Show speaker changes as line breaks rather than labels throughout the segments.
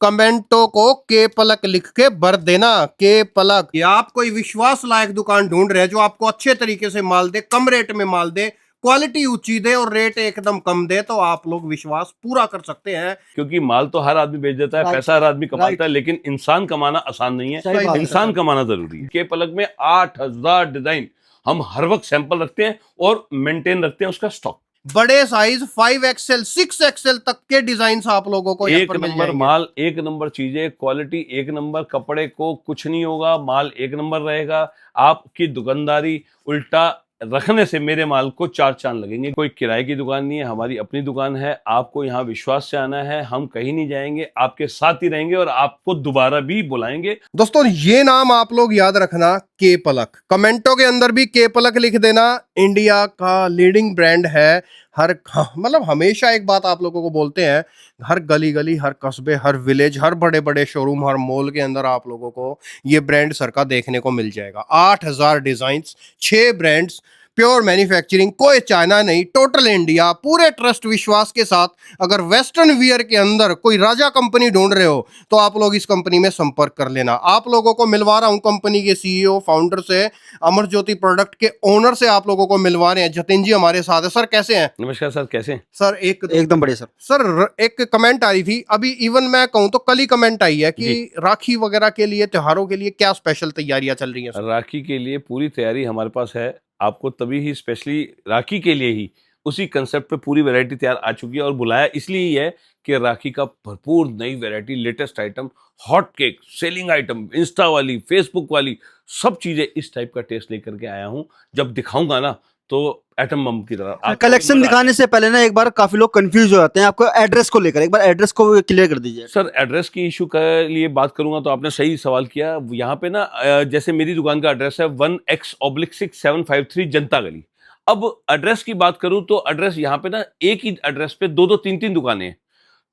कमेंटों को के पलक लिख के भर देना। के पलक। या आप कोई विश्वास लायक दुकान ढूंढ रहे हैं जो आपको अच्छे तरीके से माल दे, कम रेट में माल दे, क्वालिटी ऊंची दे और रेट एकदम कम दे, तो आप लोग विश्वास पूरा कर सकते हैं।
क्योंकि माल तो हर आदमी बेच देता है, पैसा हर आदमी कमाता है, लेकिन इंसान कमाना आसान नहीं है। इंसान कमाना जरूरी है। के पलक में 8000 डिजाइन हम हर वक्त सैंपल रखते हैं और मेंटेन रखते हैं उसका स्टॉक।
बड़े साइज 5XL 6XL तक के डिजाइन आप लोगों को
एक नंबर माल, एक नंबर चीजें, क्वालिटी एक नंबर, कपड़े को कुछ नहीं होगा, माल एक नंबर रहेगा। आपकी दुकानदारी उल्टा रखने से मेरे माल को 4 चांद लगेंगे। कोई किराए की दुकान नहीं है, हमारी अपनी दुकान है। आपको यहाँ विश्वास से आना है, हम कहीं नहीं जाएंगे, आपके साथ ही रहेंगे और आपको दोबारा भी बुलाएंगे।
दोस्तों ये नाम आप लोग याद रखना, के पलक। कमेंटों के अंदर भी के पलक लिख देना। इंडिया का लीडिंग ब्रांड है। मतलब हमेशा एक बात आप लोगों को बोलते हैं, हर गली गली, हर कस्बे, हर विलेज, हर बड़े बड़े शोरूम, हर मॉल के अंदर आप लोगों को ये ब्रांड सर का देखने को मिल जाएगा। 8000 डिजाइन, 6 ब्रांड्स, प्योर मैन्युफैक्चरिंग, कोई चाइना नहीं, टोटल इंडिया, पूरे ट्रस्ट विश्वास के साथ। अगर वेस्टर्न वियर के अंदर कोई राजा कंपनी ढूंढ रहे हो तो आप लोग इस कंपनी में संपर्क कर लेना। आप लोगों को मिलवा रहा हूं कंपनी के सीईओ फाउंडर से, अमर ज्योति प्रोडक्ट के ओनर से आप लोगों को मिलवा रहे हैं। जतिन जी हमारे साथ है। सर कैसे हैं?
नमस्कार सर, कैसे हैं?
सर एकदम बढ़िया सर एक कमेंट आई थी अभी, इवन मैं कहूं तो कल ही कमेंट आई है कि राखी वगैरह के लिए, त्योहारों के लिए क्या स्पेशल तैयारियां चल रही हैं?
राखी के लिए पूरी तैयारी हमारे पास है। आपको तभी ही स्पेशली राखी के लिए ही उसी कंसेप्ट पे पूरी वैरायटी तैयार आ चुकी है और बुलाया इसलिए ही है कि राखी का भरपूर नई variety, latest item, hot cake, selling item, Insta वाली, फेसबुक वाली, सब चीजें इस टाइप का टेस्ट लेकर के आया हूं। जब दिखाऊंगा ना तो एटम बम की तरह।
कलेक्शन दिखाने से पहले ना एक बार काफी लोग कंफ्यूज हो जाते हैं आपको एड्रेस को लेकर, एक बार एड्रेस को क्लियर कर दीजिए।
सर एड्रेस की इशू के लिए बात करूंगा तो आपने सही सवाल किया। यहाँ पे ना जैसे मेरी दुकान का एड्रेस है 1X/6753 जनता गली। अब एड्रेस की बात करूं तो एड्रेस यहाँ पे ना एक ही एड्रेस पे 2-2 3-3 दुकानें हैं।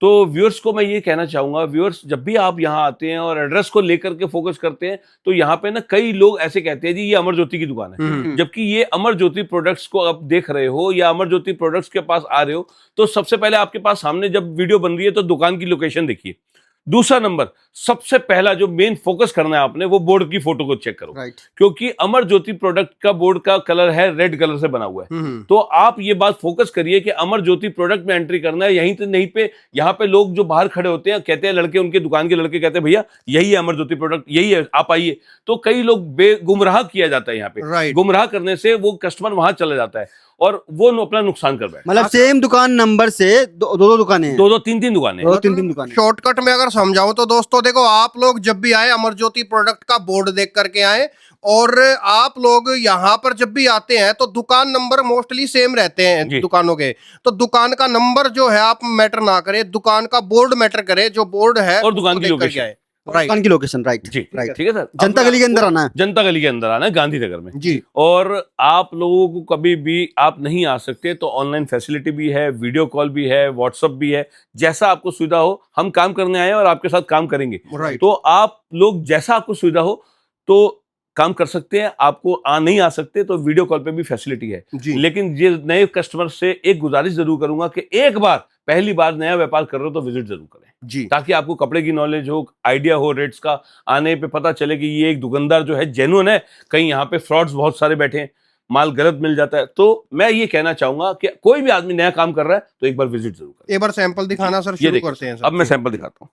तो व्यूअर्स को मैं ये कहना चाहूंगा, व्यूअर्स जब भी आप यहाँ आते हैं और एड्रेस को लेकर के फोकस करते हैं तो यहाँ पे ना कई लोग ऐसे कहते हैं जी ये अमर ज्योति की दुकान है, जबकि ये अमर ज्योति प्रोडक्ट्स को आप देख रहे हो या अमर ज्योति प्रोडक्ट्स के पास आ रहे हो तो सबसे पहले आपके पास सामने जब वीडियो बन रही है तो दुकान की लोकेशन देखिए। दूसरा नंबर, सबसे पहला जो मेन फोकस करना है आपने वो बोर्ड की फोटो को चेक करो, क्योंकि अमर ज्योति प्रोडक्ट का बोर्ड का कलर है रेड कलर से बना हुआ है। तो आप ये बात फोकस करिए कि अमर ज्योति प्रोडक्ट में एंट्री करना है। यहीं तो नहीं पे यहाँ पे लोग जो बाहर खड़े होते हैं कहते हैं, लड़के, उनके दुकान के लड़के कहते हैं भैया यही है अमर ज्योति प्रोडक्ट, यही है, आप आइए। तो कई लोग गुमराह किया जाता है यहाँ पे। गुमराह करने से वो कस्टमर वहां चला जाता है और वो अपना नुकसान कर बैठे।
मतलब सेम दुकान नंबर से दो दुकानें हैं,
2-2 3-3 दुकानें,
2-3 दुकानें।
शॉर्टकट में अगर समझाऊं तो दोस्तों देखो, आप लोग जब भी आए अमर ज्योति प्रोडक्ट का बोर्ड देख करके आए, और आप लोग यहाँ पर जब भी आते हैं तो दुकान नंबर मोस्टली सेम रहते हैं दुकानों के। तो दुकान का नंबर जो है आप मैटर ना करे, दुकान का बोर्ड मैटर करे, जो बोर्ड है
और दुकान की लोकेशन,
दुकान की लोकेशन। राइट
जी, राइट, ठीक है सर।
जनता गली के अंदर आना है,
जनता गली के अंदर आना है, गांधीनगर में
जी।
और आप लोगों को कभी भी आप नहीं आ सकते तो ऑनलाइन फैसिलिटी भी है, वीडियो कॉल भी है, व्हाट्सएप भी है, जैसा आपको सुविधा हो। हम काम करने आए हैं और आपके साथ काम करेंगे, तो आप लोग जैसा आपको सुविधा हो तो काम कर सकते हैं। आपको नहीं आ सकते तो वीडियो कॉल पे भी फैसिलिटी है। लेकिन ये नए कस्टमर से एक गुजारिश जरूर करूंगा कि एक बार, पहली बार नया व्यापार कर रहे हो तो विजिट जरूर करें जी, ताकि आपको कपड़े की नॉलेज हो, आइडिया हो रेट्स का, आने पे पता चले कि ये एक दुकानदार जो है जेन्युइन है, कहीं यहाँ पे फ्रॉड्स बहुत सारे बैठे हैं, माल गलत मिल जाता है। तो मैं ये कहना चाहूंगा कि कोई भी आदमी नया काम कर रहा है तो एक बार विजिट जरूर करें।
एक बार सैंपल दिखाना सर, शुरू करते हैं सर।
अब मैं सैंपल दिखाता हूँ।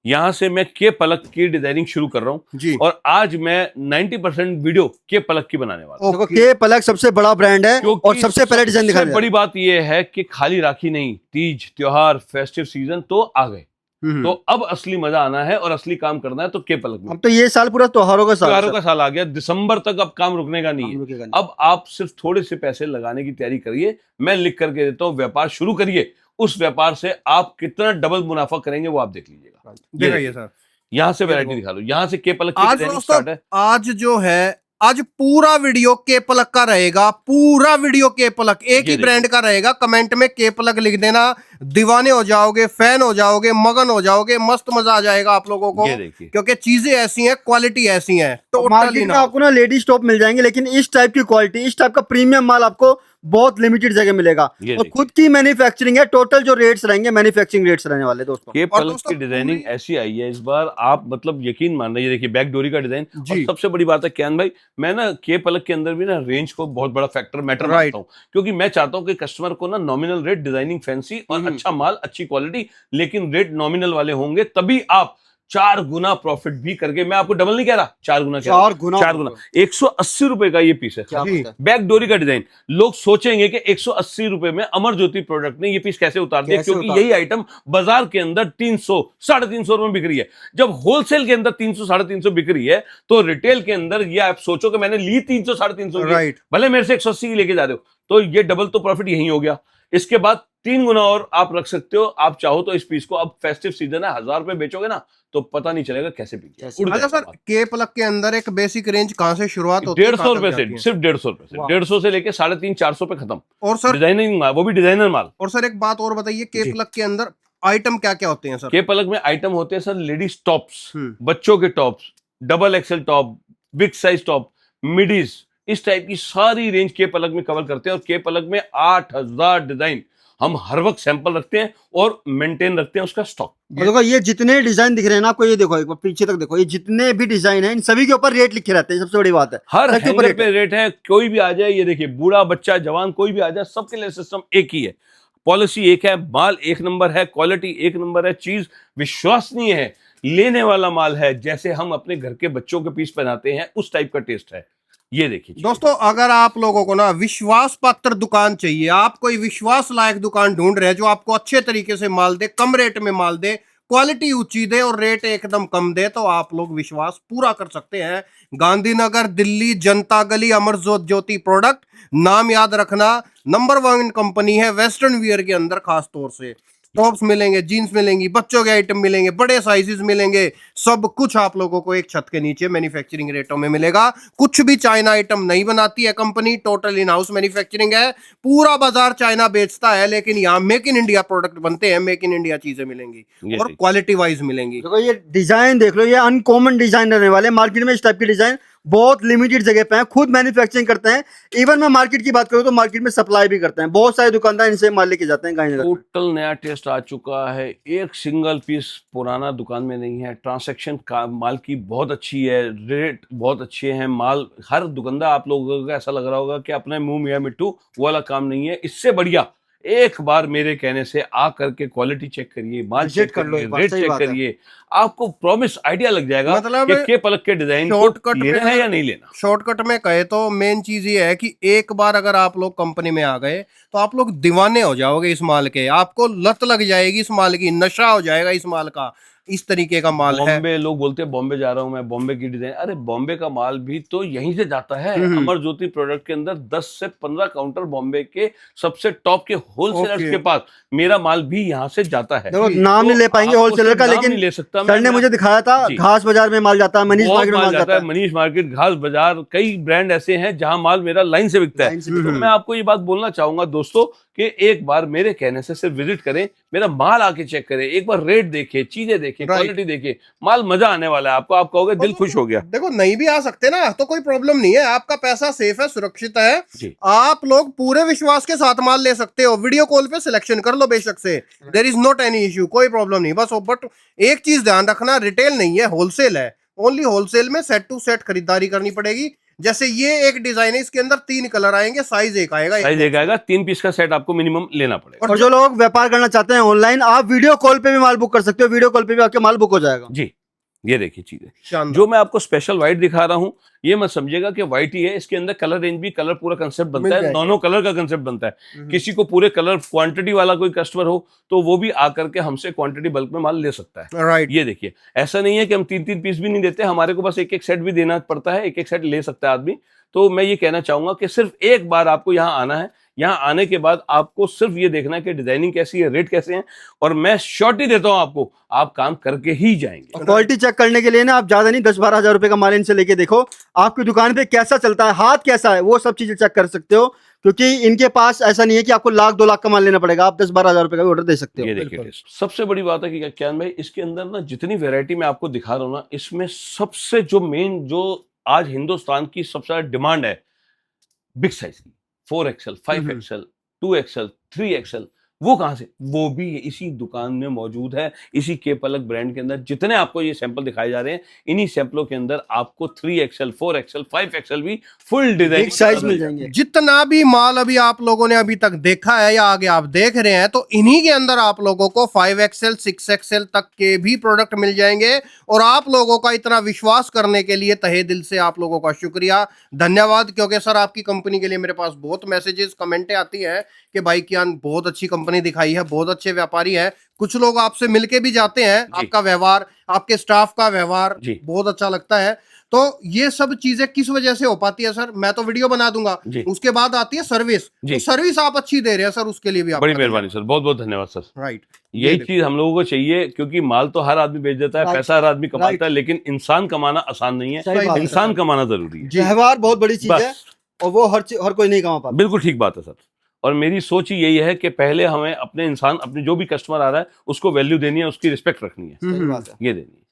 यहाँ से मैं के पलक की डिजाइनिंग शुरू कर रहा हूँ और आज मैं 90% वीडियो के पलक की बनाने वाला हूँ।
के पलक सबसे बड़ा ब्रांड है और सबसे पहले डिजाइन दिखाने।
बड़ी बात यह है कि खाली राखी नहीं, तीज, त्योहार, फेस्टिव सीजन तो आ गए, तो अब असली मजा आना है और असली काम करना है तो के पलक में।
अब तो ये साल पूरा त्योहारों का
साल आ गया, दिसंबर तक अब काम रुकने का नहीं है। अब आप सिर्फ थोड़े से पैसे लगाने की तैयारी करिए, मैं लिख करके देता हूँ, व्यापार शुरू करिए। उस व्यापार से आप कितना डबल मुनाफा करेंगे वो आप देख लीजिएगा।
देखिए सर,
यहाँ से वैरायटी दिखा दो, यहाँ से के पलक की डिजाइनिंग स्टार्ट है।
आज जो है, आज पूरा वीडियो के पलक का रहेगा, पूरा वीडियो के पलक एक ही ब्रांड का रहेगा। कमेंट में के पलक लिख देना, दीवाने हो जाओगे, फैन हो जाओगे, मगन हो जाओगे, मस्त मजा आ जाएगा आप लोगों को, क्योंकि चीजें ऐसी हैं, क्वालिटी ऐसी है।
तो मार्केट में आपको ना लेडीज टॉप मिल जाएंगे, लेकिन इस टाइप की क्वालिटी, इस टाइप का प्रीमियम माल आपको बहुत लिमिटेड जगह मिलेगा
ये
और
देखिए।
खुद की मैन्युफैक्चरिंग है। टोटल जो रेट्स रहेंगे मैन्युफैक्चरिंग रेट्स रहने वाले दोस्तों।
के
और
पलक
दोस्तों
की डिजाइनिंग
पूरी-
ऐसी आई है इस बार, आप मतलब यकीन मान रहे, ये देखिए बैक डोरी का डिजाइन। और
जी
सबसे बड़ी बात है कियान भाई, मैं ना के पलक के अंदर भी ना रेंज को बहुत बड़ा फैक्टर मैटर
Right.
मानता हूँ, क्योंकि मैं चाहता हूँ कि कस्टमर को ना नॉमिनल रेट, डिजाइनिंग फैंसी और अच्छा माल, अच्छी क्वालिटी, लेकिन रेट नॉमिनल वाले होंगे, तभी आप 4 गुना प्रॉफिट भी करके, मैं आपको डबल नहीं कह रहा, 4 गुना कह रहा हूं।
4 गुना
4 गुना 180 रुपए का ये पीस है।
क्या
जी।
बात है।
बैक डोरी का डिजाइन, लोग सोचेंगे कि 180 रुपए में अमर ज्योति प्रोडक्ट ने ये पीस कैसे उतार दिया,
कैसे
क्योंकि
उतार
यही आइटम बाजार के अंदर 300 350 रुपए में बिक रही है। जब होलसेल के अंदर 300 350 बिक रही है, तो रिटेल के अंदर ये आप सोचो कि मैंने ली 300 350 की,
राइट
भले मेरे से 180 की लेके जा रहे हो, तो ये डबल तो प्रॉफिट यही हो गया। इसके बाद 3 गुना और आप रख सकते हो, आप चाहो तो इस पीस को, अब फेस्टिव सीजन है, 1000 रुपए बेचोगे ना तो पता नहीं चलेगा कैसे बिक गया, उड़
अच्छा
जाएगा
सर,
माल।
के पलक के अंदर एक बेसिक रेंज कहाँ से शुरुआत होती है,
150
कहाँ तक
रुपए
जाती
से,
है?
सिर्फ 150 रुपए से,
वाह।
150 से लेके 350 400 पे खत्म।
और सर
डिजाइनिंग माल, वो भी डिजाइनर माल।
और सर एक बात और बताइए, के
जी।
पलक के अंदर आइटम क्या क्या होते हैं सर?
के पलक में आइटम होते हैं सर, लेडीज टॉप्स,
हम्म।
बच्चों के tops, double XL top, big size top, midis, इस टाइप की सारी रेंज के पलक में कवर करते हैं। और के पलक में 8000 डिजाइन हम हर वक्त सैंपल रखते हैं और मेंटेन रखते हैं उसका स्टॉक।
और देखो ये जितने डिजाइन दिख रहे हैं ना आपको, ये देखो एक बार पीछे तक देखो, ये जितने भी डिजाइन है इन सभी के ऊपर रेट लिखे रहते हैं, सबसे बड़ी बात है।
हर
सबके ऊपर
हैंगर
रेट
पे
है।
रेट है, कोई भी आ जाए, ये देखिए बूढ़ा बच्चा जवान कोई भी आ जाए, सबके लिए सिस्टम एक ही है, पॉलिसी एक है, माल एक नंबर है, क्वालिटी एक नंबर है, चीज विश्वसनीय है, लेने वाला माल है, जैसे हम अपने घर के बच्चों के पीस पहनाते हैं उस टाइप का टेस्ट है। ये देखिए
दोस्तों, अगर आप लोगों को ना विश्वास पात्र दुकान चाहिए, आप कोई विश्वास लायक दुकान ढूंढ रहे हैं जो आपको अच्छे तरीके से माल दे, कम रेट में माल दे, क्वालिटी ऊंची दे और रेट एकदम कम दे, तो आप लोग विश्वास पूरा कर सकते हैं। गांधीनगर दिल्ली, जनता गली, अमरजोत ज्योति प्रोडक्ट, नाम याद रखना, नंबर 1 कंपनी है वेस्टर्न वियर के अंदर। खास तौर से टॉप्स मिलेंगे, जीन्स मिलेंगी, बच्चों के आइटम मिलेंगे, बड़े साइजेस मिलेंगे, सब कुछ आप लोगों को एक छत के नीचे मैन्युफैक्चरिंग रेटों में मिलेगा। कुछ भी चाइना आइटम नहीं बनाती है company, total in house manufacturing है। पूरा बाजार चाइना बेचता है, लेकिन यहाँ मेक इन इंडिया प्रोडक्ट बनते हैं, मेक इन इंडिया चीजें मिलेंगी
ये
और
देखिए।
क्वालिटी वाइज मिलेंगी।
देखो ये डिजाइन देख लो, ये अनकॉमन डिजाइन रहने वाले हैं। मार्केट में इस टाइप के डिजाइन बहुत लिमिटेड जगह पे है, खुद मैन्युफैक्चरिंग करते हैं। इवन मैं मार्केट की बात करूं तो मार्केट में सप्लाई भी करते हैं, बहुत सारे दुकानदार इनसे माल लेके जाते हैं गांधीनगर में।
टोटल नया टेस्ट आ चुका है, एक सिंगल पीस पुराना दुकान में नहीं है। ट्रांसैक्शन का माल की बहुत अच्छी है, रेट बहुत अच्छे हैं, माल हर दुकानदार, आप लोगों को ऐसा लग रहा होगा कि अपने मुंह मियां मिट्टू वाला काम नहीं है। इससे बढ़िया एक बार मेरे कहने से आ करके क्वालिटी चेक करिए, माल
Visit
चेक
कर लो
करिए,
एक बार,
रेट
सही
चेक
बात है।
करिए, आपको प्रॉमिस आइडिया लग जाएगा
मतलब
कि के पलक के डिजाइन को
शॉर्टकट
लेना
में
है या नहीं लेना।
शॉर्टकट में कहे तो मेन चीज ये है कि एक बार अगर आप लोग कंपनी में आ गए तो आप लोग दीवाने हो जाओगे इस माल के, आपको लत लग जाएगी इस माल की, नशा हो जाएगा इस माल का। इस तरीके का माल है।
बॉम्बे, लोग बोलते हैं बॉम्बे जा रहा हूं मैं, बॉम्बे की डिजाइन, अरे बॉम्बे का माल भी तो यहीं से जाता है। अमर ज्योति प्रोडक्ट के अंदर 10 से 15 काउंटर बॉम्बे के सबसे टॉप के होलसेलर्स
Okay.
के पास मेरा माल भी यहां से जाता है।
देखो
जी,
नाम नहीं ले पाएंगे
आपको
होलसेलर का,
सिर्फ नाम
लेकिन
नहीं ले सकता
सर ने मुझे दिखाया था
जी।
घास बाजार में माल जाता है, मनीष
बहुत
मार्केट में
माल
माल
जाता है, मनीष मार्केट, घास बाजार, कई ब्रांड ऐसे हैं जहां माल मेरा लाइन से बिकता है।
लाइन से
तो मैं आपको ये बात बोलना चाहूंगा दोस्तों कि एक बार मेरे कहने से सिर्फ विजिट करें, मेरा माल आके चेक करें, एक बार रेट देखें, चीजें देखें,
Right.
क्वालिटी देखें, माल मजा आने वाला है आपको, आप कहोगे दिल खुश हो गया।
देखो नहीं भी आ सकते ना तो कोई प्रॉब्लम नहीं है, आपका पैसा सेफ है, सुरक्षित है।
जी।
आप लोग पूरे विश्वास के साथ माल ले सकते हो, वीडियो कॉल पे सिलेक्शन कर लो बेशक से, there is not any issue, कोई प्रॉब्लम नहीं। बस बट एक चीज ध्यान रखना, रिटेल नहीं है, होलसेल है। ओनली होलसेल में सेट टू सेट खरीदारी करनी पड़ेगी। जैसे ये एक डिजाइन है, इसके अंदर 3 कलर आएंगे, साइज एक आएगा,
साइज एक आएगा, 3 पीस का सेट आपको मिनिमम लेना पड़ेगा।
और जो लोग व्यापार करना चाहते हैं ऑनलाइन, आप वीडियो कॉल पे भी माल बुक कर सकते हो, वीडियो कॉल पे भी आपके माल बुक हो जाएगा।
जी, ये देखिए चीजें,
शानदार।
जो मैं आपको स्पेशल व्हाइट दिखा रहा हूं, ये मत समझिएगा कि व्हाइट ही है, इसके अंदर कलर रेंज भी, कलर पूरा कंसेप्ट
मिल
बनता है,
जाएगा।
दोनों कलर का कंसेप्ट बनता है। किसी को पूरे कलर क्वांटिटी वाला कोई कस्टमर हो तो वो भी आकर के हमसे क्वांटिटी बल्क में माल ले सकता है।
राइट।
ये देखिए, ऐसा नहीं है कि हम 3-3 पीस भी नहीं देते, हमारे को बस एक एक सेट भी देना पड़ता है, एक एक सेट ले सकता है आदमी। तो मैं ये कहना चाहूंगा कि सिर्फ एक बार आपको यहाँ आना है, यहाँ आने के बाद आपको सिर्फ ये देखना है कि डिजाइनिंग कैसी है, रेट कैसे हैं, और मैं श्योरिटी देता हूँ आपको, आप काम करके ही जाएंगे।
क्वालिटी चेक करने के लिए ना आप ज्यादा नहीं 10-12 हजार रुपए का माल इनसे लेके देखो, आपकी दुकान पे कैसा चलता है, हाथ कैसा है, वो सब चीजें चेक कर सकते हो। क्योंकि इनके पास ऐसा नहीं है कि आपको 1,00,000-2 लाख का माल लेना पड़ेगा, आप 10-12 हजार रुपए का भी ऑर्डर दे सकते हो।
ये देखिए टेस्ट। सबसे बड़ी बात है कि कियान भाई, इसके अंदर ना जितनी वैरायटी मैं आपको दिखा रहा हूँ ना, इसमें सबसे जो मेन, जो आज हिंदुस्तान की सबसे ज्यादा डिमांड है, बिग साइज की। 4XL, 5XL, 2XL, 3XL, वो कहां से? वो भी इसी दुकान में मौजूद है। इसी के पलक ब्रांड के अंदर जितने आपको ये सैंपल दिखाए जा रहे हैं, इन्हीं सैंपलों के अंदर आपको 3XL, 4XL, 5XL भी फुल डिजाइन
बिग साइज मिल जाएंगे।
जितना भी माल अभी आप लोगों ने अभी तक देखा है या आगे आप देख रहे हैं, तो इन्हीं के अंदर आप लोगों को 5XL, 6XL तक के भी प्रोडक्ट मिल जाएंगे। और आप लोगों का इतना विश्वास करने के लिए तहे दिल से आप लोगों का शुक्रिया, धन्यवाद। क्योंकि सर आपकी कंपनी के लिए मेरे पास बहुत मैसेजेस, कमेंटें आती हैं कि भाई कियान बहुत अच्छी कंपनी दिखाई है, बहुत अच्छे व्यापारी हैं। कुछ लोग आपसे मिलके भी जाते हैं, आपका व्यवहार, आपके स्टाफ का व्यवहार
जी।
बहुत अच्छा लगता है। तो ये सब चीजें किस वजह से हो पाती है सर? मैं तो वीडियो बना दूंगा,
जी।
उसके बाद आती है सर्विस।
जी।
तो सर्विस आप अच्छी दे रहे हैं सर, उसके लिए भी
बड़ी मेहरबानी सर, बहुत बहुत धन्यवाद सर।
राइट।
यही चीज हम लोगों को चाहिए, क्योंकि माल तो हर आदमी बेच देता है,
Right.
पैसा हर आदमी कमाता
Right.
है, लेकिन इंसान कमाना आसान नहीं
सही
है।
बात है।
इंसान कमाना जरूरी है।
व्यवहार बहुत बड़ी चीज है,
बस
और वो हर कोई नहीं कमा पाता।
बिल्कुल ठीक बात है सर। और मेरी सोच ही यही है कि पहले हमें अपने इंसान, अपने जो भी कस्टमर आ रहा है, उसको वैल्यू देनी है, उसकी रिस्पेक्ट रखनी है,
सही बात है।
ये देनी है।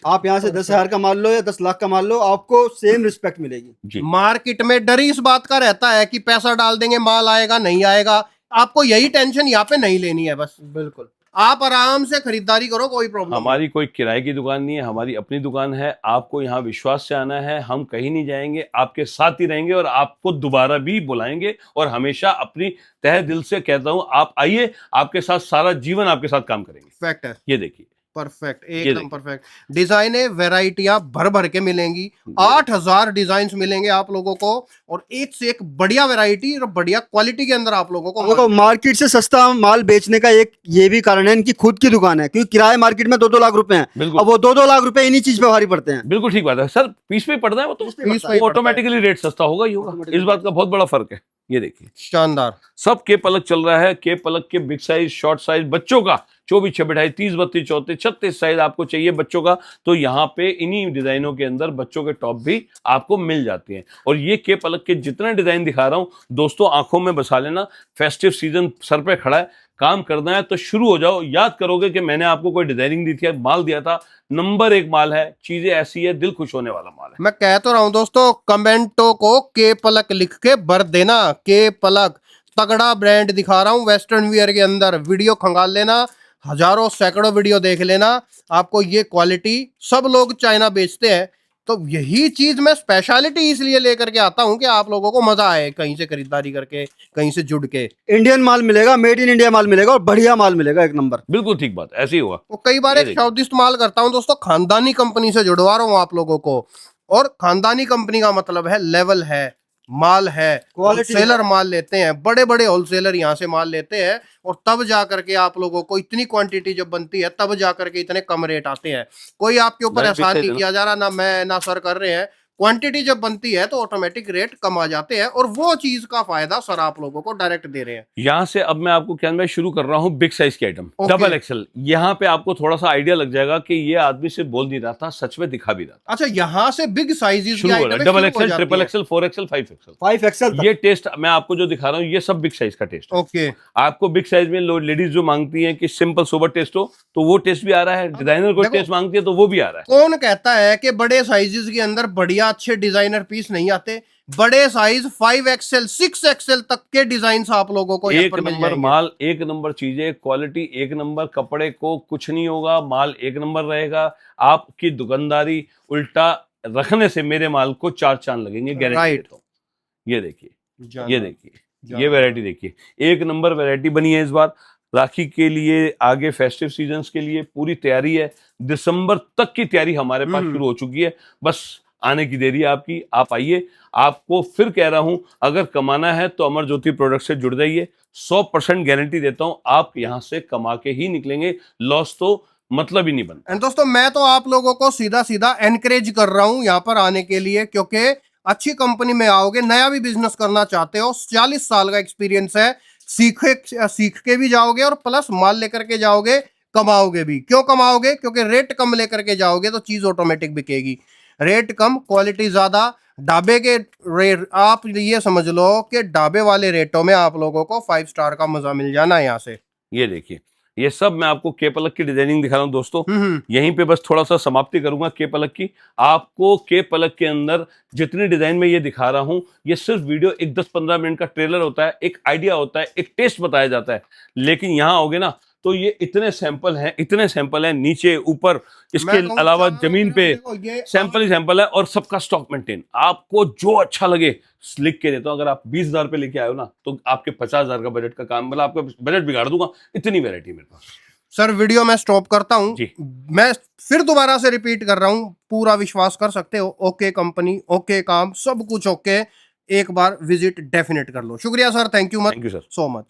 आप यहाँ से 10,000 का माल लो या 10 लाख का माल लो, आपको सेम रिस्पेक्ट मिलेगी।
जी।
मार्केट में डर इस बात का रहता है कि पैसा डाल देंगे, माल आएगा नहीं आएगा। आपको यही टेंशन यहाँ पे नहीं लेनी है। बस
बिल्कुल,
आप आराम से खरीदारी करो, कोई प्रॉब्लम
हमारी कोई किराए की दुकान नहीं है, हमारी अपनी दुकान है। आपको यहाँ विश्वास से आना है, हम कहीं नहीं जाएंगे, आपके साथ ही रहेंगे और आपको दोबारा भी बुलाएंगे। और हमेशा अपनी तहे दिल से कहता हूँ, आप आइए, आपके साथ सारा जीवन आपके साथ काम करेंगे।
फैक्ट है।
ये देखिए,
परफेक्ट,
ये
एकदम
देखिए।
परफेक्ट। डिजाइनें, वैरायटियां भर भर के मिलेंगी। 8000 डिजाइन मिलेंगे आप लोगों को, और एक से एक बढ़िया वैरायटी और बढ़िया क्वालिटी के अंदर आप लोगों को।
देखो मार्केट से सस्ता माल बेचने का एक ये भी कारण है, इनकी खुद की दुकान है, क्योंकि किराए मार्केट में 2-2 लाख रुपए हैं।
बिल्कुल।
अब वो 2-2 लाख रुपए इन्हीं चीज पे भारी पड़ते हैं।
बिल्कुल ठीक बात है सर, पीस पे पड़ता है वो तो,
पीस पे पड़ता है।
वो ऑटोमेटिकली रेट सस्ता होगा ही होगा। इस बात का बहुत बड़ा फर्क है। ये देखिए,
शानदार।
सब के पलक चल रहा है। के पलक के बिग साइज, शॉर्ट साइज, बच्चों का 24, 26, 30, 32, 34, 36 साइज आपको चाहिए बच्चों का, तो यहाँ पे इन्हीं डिजाइनों के अंदर बच्चों के टॉप भी आपको मिल जाते हैं। और ये के पलक के जितने डिजाइन दिखा रहा हूँ दोस्तों, आंखों में बसा लेना। फेस्टिव सीजन सर पे खड़ा है, काम करना है तो शुरू हो जाओ। याद करोगे कि मैंने आपको कोई डिजाइनिंग दी थी, माल दिया था, नंबर 1 माल है, चीजें ऐसी है, दिल खुश होने वाला माल है।
मैं कह तो रहा हूं दोस्तों, कमेंटों को के पलक लिख के भर देना। के पलक तगड़ा ब्रांड दिखा रहा हूं वेस्टर्न वियर के अंदर। वीडियो खंगाल लेना, हजारों सैकड़ों वीडियो देख लेना, आपको ये क्वालिटी। सब लोग चाइना बेचते हैं, तो यही चीज मैं स्पेशलिटी इसलिए लेकर के आता हूं कि आप लोगों को मजा आए कहीं से खरीदारी करके, कहीं से जुड़ के।
इंडियन माल मिलेगा, मेड इन इंडिया माल मिलेगा, और बढ़िया माल मिलेगा, एक नंबर।
बिल्कुल ठीक बात, ऐसे ही हुआ।
तो कई बार
ये
एक
देखिए।
शब्द इस्तेमाल करता हूं दोस्तों, खानदानी कंपनी से जुड़वा रहा हूं आप लोगों को। और खानदानी कंपनी का मतलब है लेवल है, माल है,
क्वालिटी
होलसेलर माल लेते हैं, बड़े बड़े होलसेलर यहाँ से माल लेते हैं। और तब जा करके आप लोगों को इतनी क्वांटिटी जब बनती है, तब जा करके इतने कम रेट आते हैं। कोई आपके ऊपर
मैं
एहसान
भी
नहीं
सही
किया जा रहा, ना मैं ना सर कर रहे हैं। क्वांटिटी जब बनती है तो ऑटोमेटिक रेट कम आ जाते हैं, और वो चीज का फायदा सर आप लोगों को डायरेक्ट दे रहे हैं।
यहाँ से अब मैं आपको क्या, मैं शुरू कर रहा हूँ बिग साइज की आइटम,
Okay.
Double axle. यहाँ पे आपको थोड़ा सा आइडिया लग जाएगा कि ये आदमी सिर्फ बोल नहीं रहा था, सच में दिखा भी रहा था।
अच्छा, यहाँ से बिग साइजेस
शुरू हो रहा है, double axle, triple axle, 4XL, 5XL।
5XL
ये टेस्ट मैं आपको जो दिखा रहा हूँ, ये सब बिग साइज का टेस्ट है।
ओके।
आपको बिग साइज में लेडीज जो मांगती हैं कि सिंपल सोबर टेस्ट हो, तो वो टेस्ट भी आ रहा है। डिजाइनर को
देखो,
टेस्ट मांगती है तो वो भी आ रहा है।
कौन कहता है कि बड़े साइजेस के अंदर बढ़िया अच्छे डिजाइनर पीस नहीं आते? बड़े साइज 5XL, 6XL तक के डिजाइन आप लोगों को यहाँ
एक
पर मिल
नंबर
जाएंगे।
माल, एक नंबर चीजें, क्वालिटी एक नंबर, कपड़े को कुछ नहीं होगा, माल एक नंबर रहेगा। आपकी दुकानदारी उल्टा रखने से मेरे माल को 4 चांद लगेंगे, गारंटी
Right.
देता हूं। ये देखिए,
जानना।
ये देखिए, ये वैरायटी देखिए, एक नंबर वैरायटी बनी है इस बार। राखी के लिए, आगे फेस्टिव सीजन्स के लिए पूरी तैयारी है। दिसंबर तक की तैयारी हमारे पास शुरू हो चुकी है, बस आने की देरी है आपकी। आप आइए। आपको फिर कह रहा हूं, अगर कमाना है तो अमर ज्योति प्रोडक्ट से जुड़ जाइए। 100% गारंटी देता हूं, आप यहां से कमा के ही निकलेंगे, लॉस तो मतलब ही नहीं बनता।
एंड दोस्तों, मैं तो आप लोगों को सीधा सीधा एनकरेज कर रहा हूं यहाँ पर आने के लिए, क्योंकि अच्छी कंपनी में आओगे, नया भी बिजनेस करना चाहते हो, 40 साल का एक्सपीरियंस है, सीख के भी जाओगे और प्लस माल लेकर के जाओगे, कमाओगे भी। क्यों कमाओगे? क्योंकि रेट कम लेकर के जाओगे तो चीज ऑटोमेटिक बिकेगी। रेट कम, क्वालिटी ज्यादा। ढाबे के रेट आप ये समझ लो कि ढाबे वाले रेटों में आप लोगों को 5 स्टार का मजा मिल जाना है यहाँ से।
ये देखिए, ये सब मैं आपको के पलक की डिजाइनिंग दिखा रहा हूँ दोस्तों। यहीं पे बस थोड़ा सा समाप्ति करूंगा के पलक की। आपको के पलक के अंदर जितनी डिजाइन में ये दिखा रहा हूं, ये सिर्फ वीडियो एक 10-15 मिनट का ट्रेलर होता है, एक आइडिया होता है, एक टेस्ट बताया जाता है। लेकिन यहां आओगे ना तो ये इतने सैंपल हैं नीचे ऊपर, इसके अलावा जमीन पे सैंपल ही सैंपल है और सबका स्टॉक मेंटेन। आपको जो अच्छा लगे लिख के देता हूं। अगर आप 20,000 पे लेके आए हो ना तो आपके 50,000 का बजट का काम, मतलब आपका बजट बिगाड़ दूंगा, इतनी वैरायटी मेरे पास।
सर वीडियो मैं स्टॉप करता हूं
जी।
मैं फिर दोबारा से रिपीट कर रहा हूं, पूरा विश्वास कर सकते हो, ओके कंपनी, ओके काम, सब कुछ ओके। एक बार विजिट डेफिनेट कर लो। शुक्रिया sir, thank you
thank you sir.
So much.